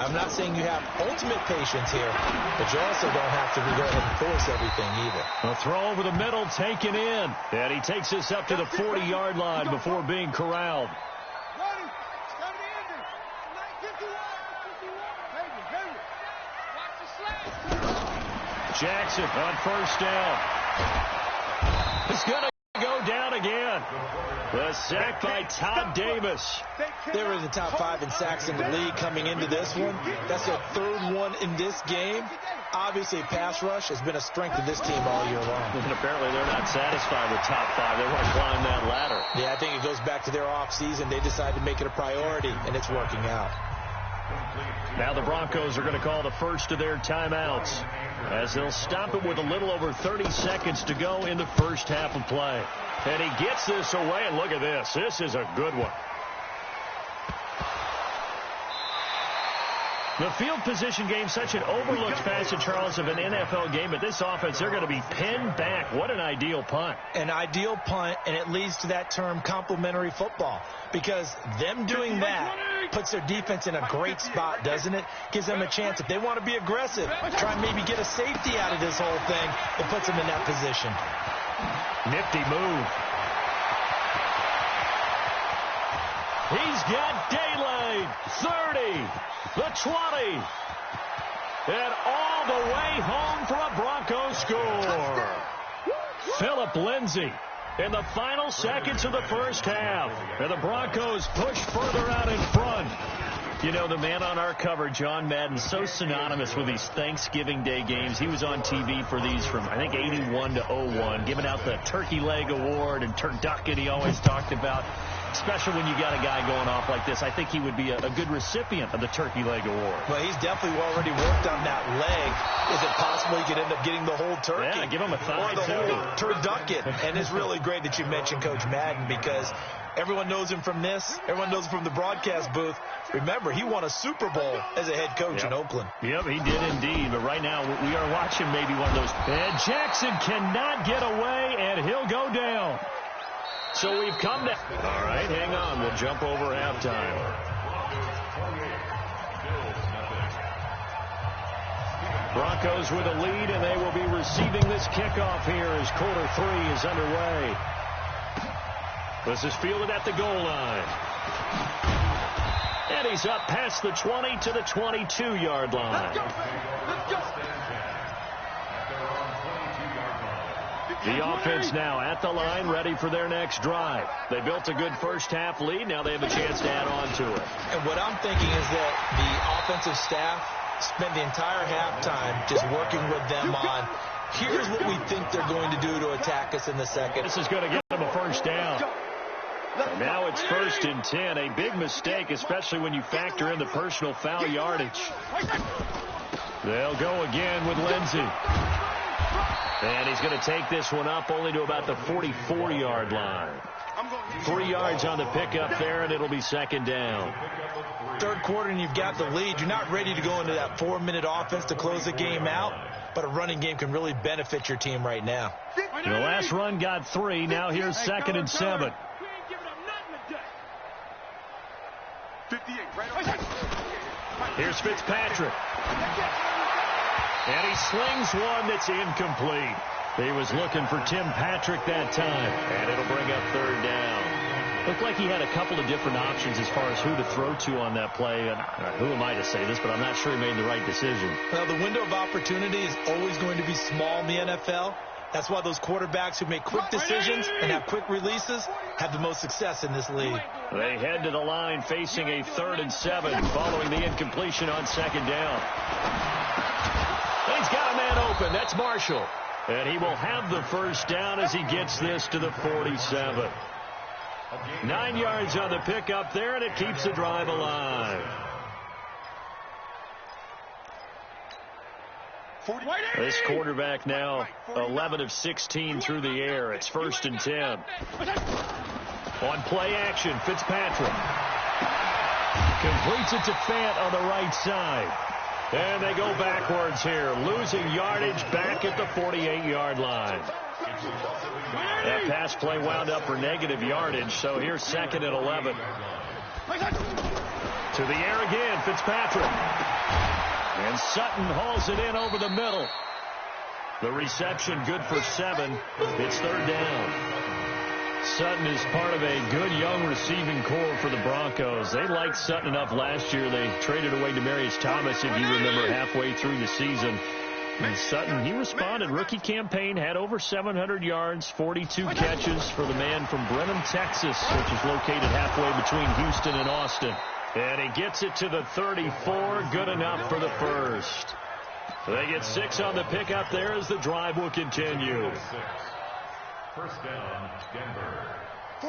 I'm not saying you have ultimate patience here, but you also don't have to go ahead and force everything either. A throw over the middle taken in. And he takes this up to the 40-yard line before being corralled. Jackson on first down. It's going to go down again. The sack by Todd Davis. They were in the top 5 in sacks in the league coming into this one. That's their 3rd one in this game. Obviously, pass rush has been a strength of this team all year long. And apparently they're not satisfied with top 5. They want to climb that ladder. Yeah, I think it goes back to their offseason. They decided to make it a priority, and it's working out. Now the Broncos are going to call the first of their timeouts as they'll stop it with a little over 30 seconds to go in the first half of play. And he gets this away, and look at this. This is a good one. The field position game, such an overlooked facet, Charles, of an NFL game. But this offense, they're going to be pinned back. What an ideal punt. An ideal punt, and it leads to that term complementary football. Because them doing that puts their defense in a great spot, doesn't it? Gives them a chance. If they want to be aggressive, try and maybe get a safety out of this whole thing, it puts them in that position. Nifty move. He's got daylight. 30. The 20. And all the way home for a Broncos score. Phillip Lindsay in the final seconds of the first half. And the Broncos push further out in front. You know, the man on our cover, John Madden, so synonymous with these Thanksgiving Day games. He was on TV for these from, I think, 81 to 01, giving out the Turkey Leg Award and turducken he always talked about. Especially when you got a guy going off like this. I think he would be a good recipient of the Turkey Leg Award. Well, he's definitely already worked on that leg. Is it possible he could end up getting the whole turkey? Yeah, give him a thigh, or the whole turducken. And it's really great that you mentioned Coach Madden, because everyone knows him from this. Everyone knows him from the broadcast booth. Remember, he won a Super Bowl as a head coach in Oakland. Yep, he did indeed. But right now, we are watching maybe one of those. And Jackson cannot get away, and he'll go down. So we've come to... All right, hang on. We'll jump over halftime. Broncos with a lead, and they will be receiving this kickoff here as quarter 3 is underway. This is fielded at the goal line. And he's up past the 20 to the 22-yard line. Let's go. Let's go. The offense now at the line, ready for their next drive. They built a good first-half lead. Now they have a chance to add on to it. And what I'm thinking is that the offensive staff spent the entire halftime just working with them on, here's what we think they're going to do to attack us in the second. This is going to get them a first down. And now it's 1st and 10. A big mistake, especially when you factor in the personal foul yardage. They'll go again with Lindsay. And he's going to take this one up only to about the 44-yard line. 3 yards on the pickup there, and it'll be 2nd down. Third quarter, and you've got the lead. You're not ready to go into that 4-minute offense to close the game out, but a running game can really benefit your team right now. The last run got 3. Now here's 2nd and 7. Here's Fitzpatrick. And he slings one that's incomplete. He was looking for Tim Patrick that time. And it'll bring up 3rd down. Looked like he had a couple of different options as far as who to throw to on that play. And who am I to say this, but I'm not sure he made the right decision. Well, the window of opportunity is always going to be small in the NFL. That's why those quarterbacks who make quick decisions and have quick releases have the most success in this league. They head to the line facing a 3rd and 7 following the incompletion on 2nd down. He's got a man open. That's Marshall. And he will have the first down as he gets this to the 47. 9 yards on the pickup there, and it keeps the drive alive. This quarterback now 11 of 16 through the air. It's 1st and 10. On play action, Fitzpatrick completes it to Fant on the right side. And they go backwards here, losing yardage back at the 48-yard line. That pass play wound up for negative yardage, so here's 2nd and 11. To the air again, Fitzpatrick. And Sutton hauls it in over the middle. The reception good for 7. It's third down. Sutton is part of a good young receiving core for the Broncos. They liked Sutton enough last year. They traded away Demaryius Thomas, if you remember, halfway through the season. And Sutton, he responded. Rookie campaign, had over 700 yards, 42 catches for the man from Brenham, Texas, which is located halfway between Houston and Austin. And he gets it to the 34, good enough for the first. They get 6 on the pickup there as the drive will continue. First down, Denver.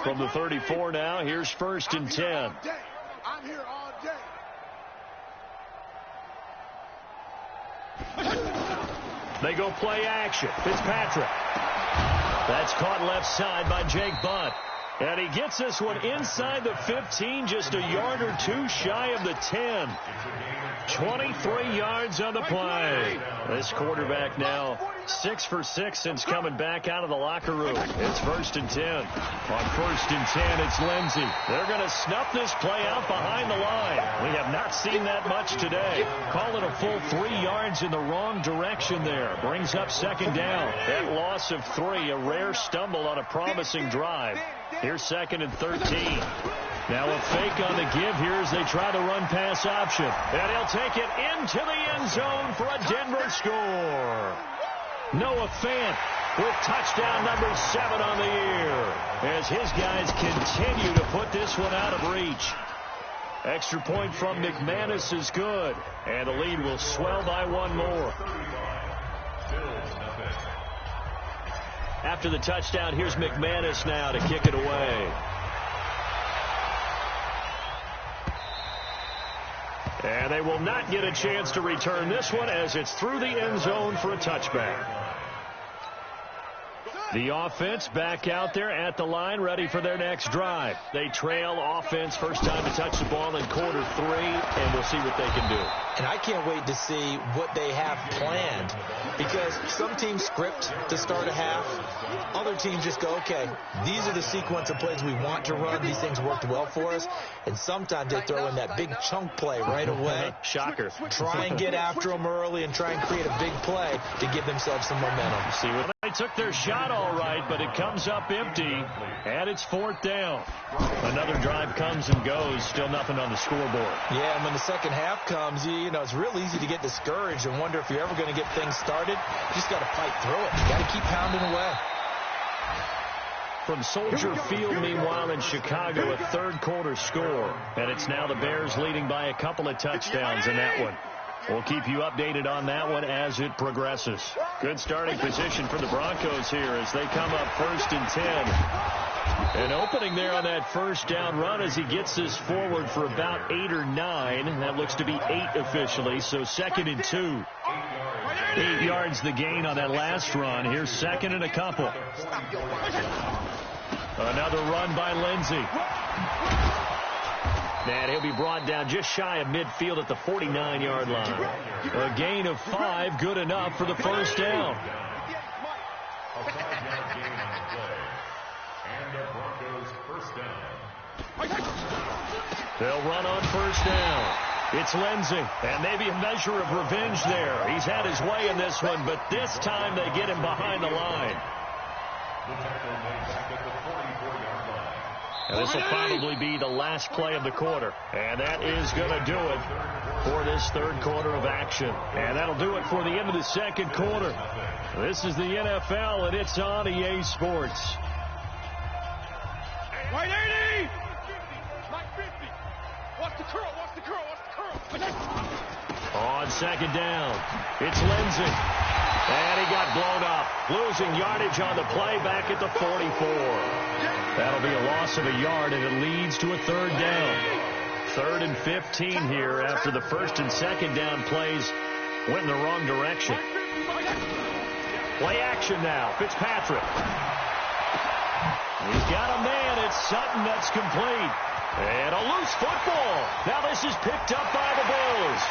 From the 34 now, here's first and 10. I'm here all day. They go play action. Fitzpatrick. That's caught left side by Jake Butt. And he gets this one inside the 15, just a yard or two shy of the 10. 23 yards on the play. This quarterback now 6 for 6 since coming back out of the locker room. It's first and 10. On first and 10, it's Lindsey. They're going to snuff this play out behind the line. We have not seen that much today. Call it a full 3 yards in the wrong direction there. Brings up second down. That loss of 3, a rare stumble on a promising drive. Here's second and 13. Now a fake on the give here as they try the run-pass option. And he'll take it into the end zone for a Denver score. Noah Fant with touchdown number 7 on the year as his guys continue to put this one out of reach. Extra point from McManus is good, and the lead will swell by 1 more. After the touchdown, here's McManus now to kick it away. And they will not get a chance to return this one as it's through the end zone for a touchback. The offense back out there at the line, ready for their next drive. They trail offense, first time to touch the ball in quarter 3, and we'll see what they can do. And I can't wait to see what they have planned, because some teams script to start a half. Other teams just go, okay, these are the sequence of plays we want to run. These things worked well for us. And sometimes they throw in that big chunk play right away. Shocker. Try and get after them early and try and create a big play to give themselves some momentum. See what they took their shot all right, but it comes up empty, and it's fourth down. Another drive comes and goes, still nothing on the scoreboard. Yeah, and when the second half comes, you know, it's real easy to get discouraged and wonder if you're ever going to get things started. You just got to fight through it. You got to keep pounding away. From Soldier Field, meanwhile, in Chicago, a third-quarter score. And it's now the Bears leading by a couple of touchdowns in that one. We'll keep you updated on that one as it progresses. Good starting position for the Broncos here as they come up first and 10. And opening there on that first down run as he gets this forward for about 8 or 9. That looks to be 8 officially, so second and 2. 8 yards the gain on that last run. Here's second and a couple. Another run by Lindsey. And he'll be brought down just shy of midfield at the 49-yard line. A gain of 5, good enough for the first down. They'll run on first down. It's Lindsey, and maybe a measure of revenge there. He's had his way in this one, but this time they get him behind the line. And this will probably be the last play of the quarter. And that is going to do it for this third quarter of action. And that'll do it for the end of the second quarter. This is the NFL, and it's on EA Sports. White 80! Like 50. Watch the curl, watch the curl, watch the curl. On second down, it's Lindsey. And he got blown up, losing yardage on the play back at the 44. That'll be a loss of a yard, and it leads to a third down. 3rd and 15 here after the first and second down plays went in the wrong direction. Play action now. Fitzpatrick. He's got a man. It's Sutton that's complete. And a loose football. Now this is picked up by the Bills.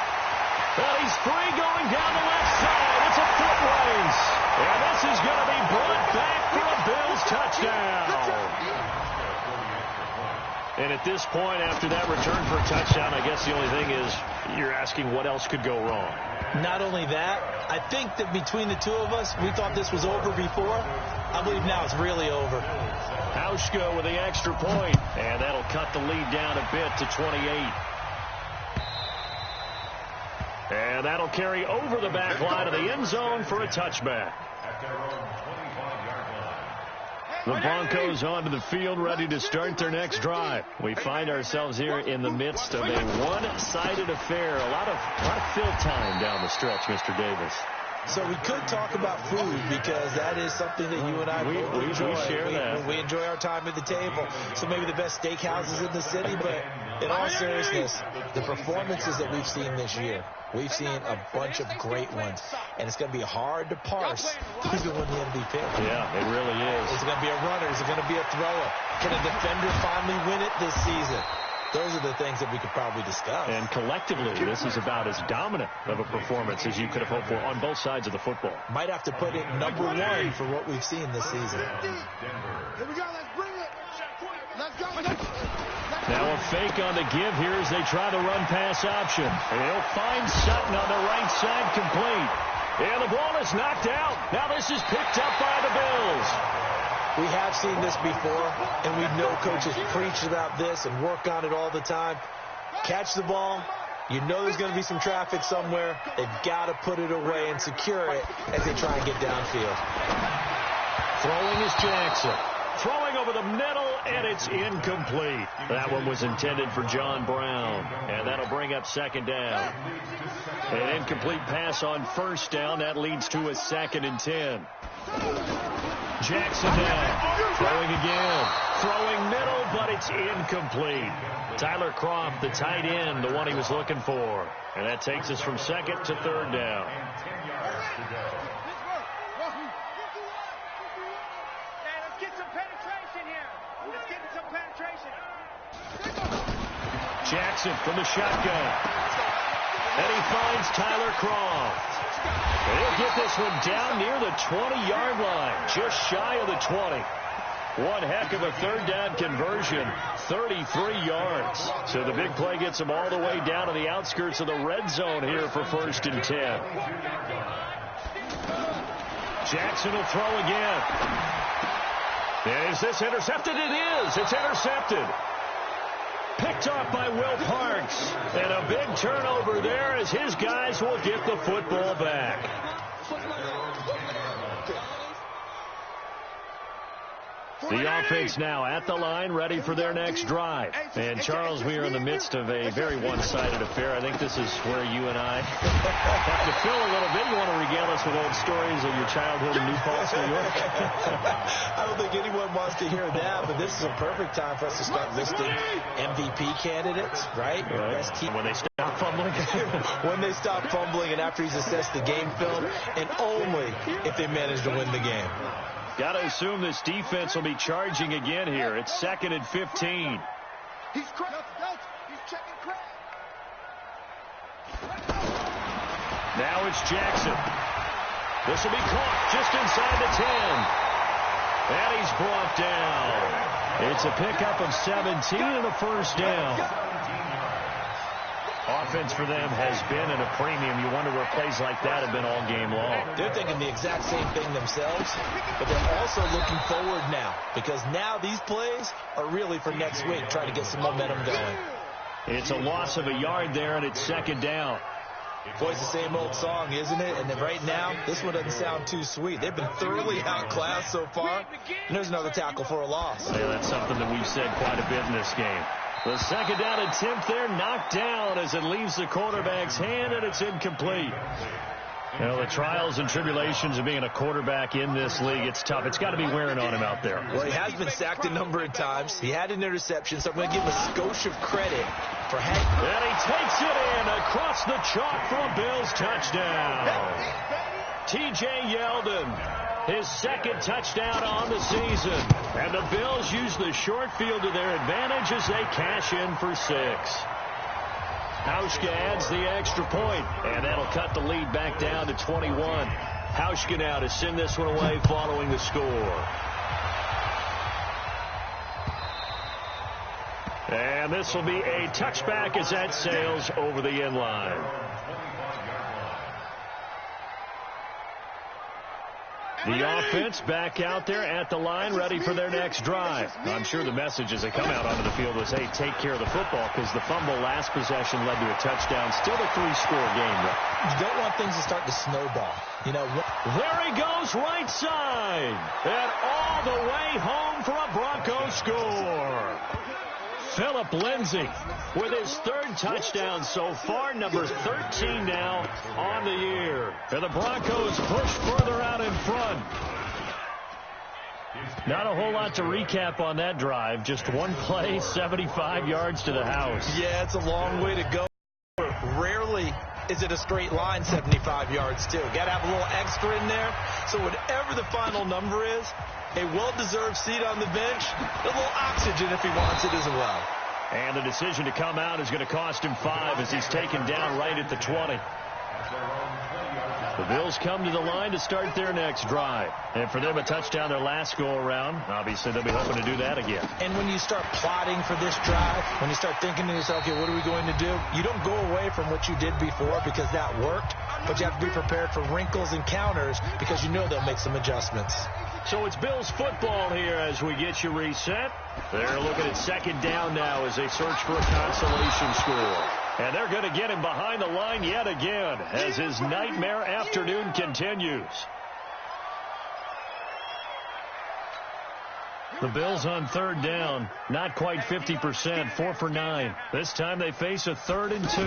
Well, he's free going down the left side. It's a foot race. And this is going to be brought back for a Bills touchdown. And at this point, after that return for a touchdown, I guess the only thing is you're asking what else could go wrong. Not only that, I think that between the two of us, we thought this was over before. I believe now it's really over. Hauschka with the extra point, and that'll cut the lead down a bit to 28. And that'll carry over the back line of the end zone for a touchback. The Broncos onto the field, ready to start their next drive. We find ourselves here in the midst of a one-sided affair. A lot of fill time down the stretch, Mr. Davis. So we could talk about food because that is something that you and I both enjoy. We share that. We enjoy our time at the table. So maybe the best steakhouses in the city, but in all seriousness, the performances that we've seen this year, we've seen a bunch of great ones, and it's going to be hard to parse who's going to win the MVP. Yeah, it really is. Is it going to be a runner? Is it going to be a thrower? Can a defender finally win it this season? Those are the things that we could probably discuss. And collectively, this is about as dominant of a performance as you could have hoped for on both sides of the football. Might have to put it number one for what we've seen this season. Here we go. Let's bring it. Let's go. Now a fake on the give here as they try the run-pass option. And he'll find Sutton on the right side, complete. And the ball is knocked out. Now this is picked up by the Bills. We have seen this before, and we know coaches preach about this and work on it all the time. Catch the ball. You know there's going to be some traffic somewhere. They've got to put it away and secure it as they try and get downfield. Throwing is Jackson. Throwing over the middle, and it's incomplete. That one was intended for John Brown, and that'll bring up second down. An incomplete pass on first down. That leads to a 2nd and 10. Jackson down. Throwing again. Throwing middle, but it's incomplete. Tyler Croft, the tight end, the one he was looking for. And that takes us from 2nd to 3rd down. Let's get some penetration here. Let's get some penetration. Jackson from the shotgun. And he finds Tyler Croft. He'll get this one down near the 20-yard line, just shy of the 20. One heck of a 3rd down conversion, 33 yards. So the big play gets him all the way down to the outskirts of the red zone here for 1st and 10. Jackson will throw again. And is this intercepted? It is. It's intercepted. Picked off by Will Parks. And a big turnover there as his guys will get the football back. The offense now at the line, ready for their next drive. And, Charles, we are in the midst of a very one-sided affair. I think this is where you and I have to fill a little bit. You want to regale us with old stories of your childhood in New Paltz, New York? I don't think anyone wants to hear that, but this is a perfect time for us to start listing MVP candidates, right? Best team. When they stop fumbling. When they stop fumbling and after he's assessed the game film, and only if they manage to win the game. Got to assume this defense will be charging again here. It's 2nd and 15. He's cracked. He's checking crack. Now it's Jackson. This will be caught just inside the 10. And he's brought down. It's a pickup of 17 and a 1st down. Offense for them has been at a premium. You wonder where plays like that have been all game long. They're thinking the exact same thing themselves, but they're also looking forward now because now these plays are really for next week, trying to get some momentum going. It's a loss of a yard there, and it's 2nd down. Boy, it's the same old song, isn't it? And then right now, this one doesn't sound too sweet. They've been thoroughly outclassed so far, and there's another tackle for a loss. Yeah, that's something that we've said quite a bit in this game. The 2nd down attempt there knocked down as it leaves the quarterback's hand, and it's incomplete. You know, the trials and tribulations of being a quarterback in this league, it's tough. It's got to be wearing on him out there. Well, he has been sacked a number of times. He had an interception, so I'm going to give him a skosh of credit for having. And he takes it in across the chalk for a Bills touchdown. T.J. Yeldon. His 2nd touchdown on the season. And the Bills use the short field to their advantage as they cash in for 6. Hauschka adds the extra point, and that'll cut the lead back down to 21. Hauschka now to send this one away following the score. And this will be a touchback as that sails over the end line. The offense back out there at the line, ready for their next drive. I'm sure the message as they come out onto the field was, hey, take care of the football, because the fumble last possession led to a touchdown. Still a 3-score game, though. You don't want things to start to snowball. You know, there he goes, right side. And all the way home for a Broncos score. Phillip Lindsay with his third touchdown so far, number 13 now on the year. And the Broncos push further out in front. Not a whole lot to recap on that drive. Just one play, 75 yards to the house. Yeah, it's a long way to go. Rarely is it a straight line 75 yards, too. Got to have a little extra in there. So whatever the final number is, a well-deserved seat on the bench, a little oxygen if he wants it as well. And the decision to come out is going to cost him 5 as he's taken down right at the 20. The Bills come to the line to start their next drive. And for them, a touchdown their last go-around. Obviously, they'll be hoping to do that again. And when you start plotting for this drive, when you start thinking to yourself, okay, what are we going to do? You don't go away from what you did before because that worked, but you have to be prepared for wrinkles and counters because you know they'll make some adjustments. So it's Bills football here as we get you reset. They're looking at second down now as they search for a consolation score. And they're going to get him behind the line yet again as his nightmare afternoon continues. The Bills on third down, not quite 50%, 4 for 9. This time they face a 3rd and 2.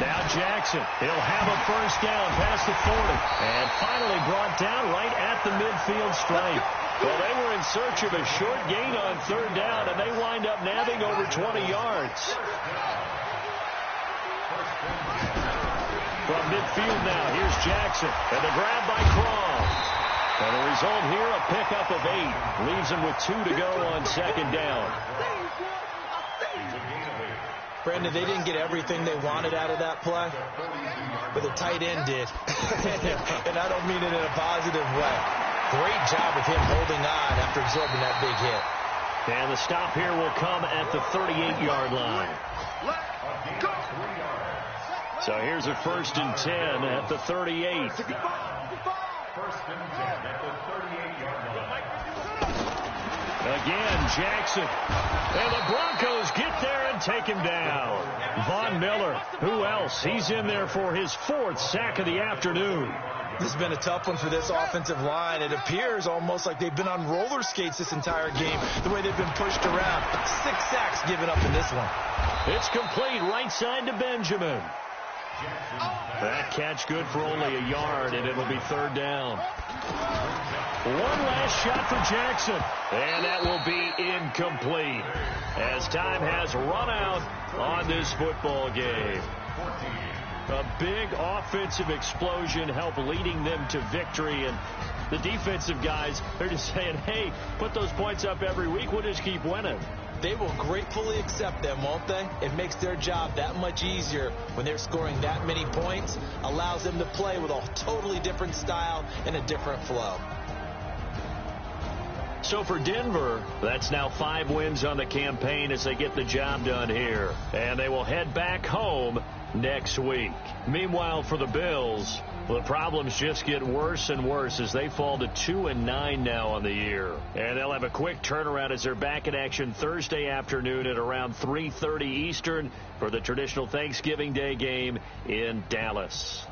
Now Jackson, he'll have a first down past the 40. And finally brought down right at the midfield stripe. Well, they were in search of a short gain on third down, and they wind up nabbing over 20 yards. From midfield now, here's Jackson. And the grab by Crawl. And the result here, a pickup of 8. Leaves him with 2 to go on second down. Brandon, they didn't get everything they wanted out of that play, but the tight end did. And I don't mean it in a positive way. Great job of him holding on after absorbing that big hit. And the stop here will come at the 38-yard line. So here's a 1st and 10 at the 38. Again, Jackson. And the Broncos get there and take him down. Von Miller, who else? He's in there for his 4th sack of the afternoon. This has been a tough one for this offensive line. It appears almost like they've been on roller skates this entire game, the way they've been pushed around. 6 sacks given up in this one. It's complete right side to Benjamin. That catch good for only a yard, and it'll be 3rd down. One last shot for Jackson, and that will be incomplete as time has run out on this football game. A big offensive explosion helped leading them to victory, and the defensive guys, they're just saying, hey, put those points up every week, we'll just keep winning. They will gratefully accept them, won't they? It makes their job that much easier when they're scoring that many points, allows them to play with a totally different style and a different flow. So for Denver, that's now 5 wins on the campaign as they get the job done here. And they will head back home next week. Meanwhile, for the Bills, the problems just get worse and worse as they fall to 2-9 now on the year. And they'll have a quick turnaround as they're back in action Thursday afternoon at around 3:30 Eastern for the traditional Thanksgiving Day game in Dallas.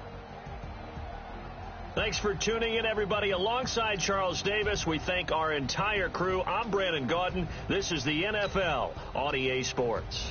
Thanks for tuning in, everybody. Alongside Charles Davis, we thank our entire crew. I'm Brandon Gaudin. This is the NFL on EA Sports.